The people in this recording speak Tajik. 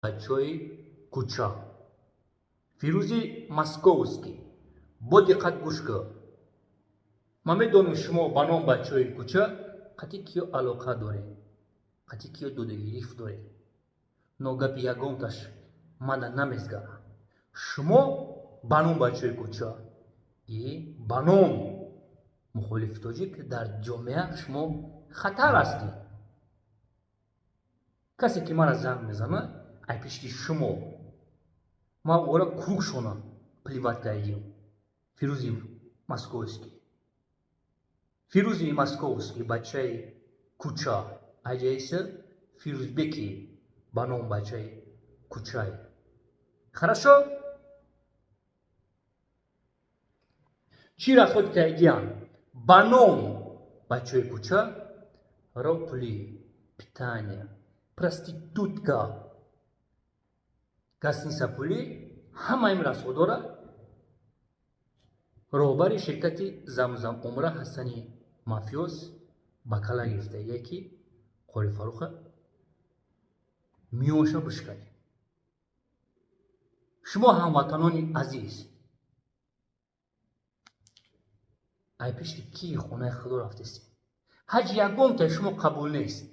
بچه‌های کوچا فیروزی ماسکووسکی با دقت گوش کن. من میدونم شما با نام بچه‌های کوچا قطعی کیو علاقه داره، قطعی کیو دوده گریف داره. نوگپ یگانتش من نمیزگره. شما با نام بچه‌های کوچا ای با نام مخالف توجی که در جامعه شما خطر هستی. کسی که مرا زنگ میزنه ای پیشتی شما ما ора круг шона плевать кайдим. Фирузи московский. Фирузи московский бачай куча. Аджайся Фирузбеки баном бачай кучай. Хорошо? Чи расход кайдиан баном бачай куча ропли питание проститутка. Гостиница пули ҳама им расходора роҳбари ширкати замзам умра ҳастани мафиёз ба кала гирифта яки қори фаруха миёша бишкани. шумо ҳамватанони азиз ай пишти ки хонаи худо рафтест. ҳаҷ ягонтаи шумо қабул нест.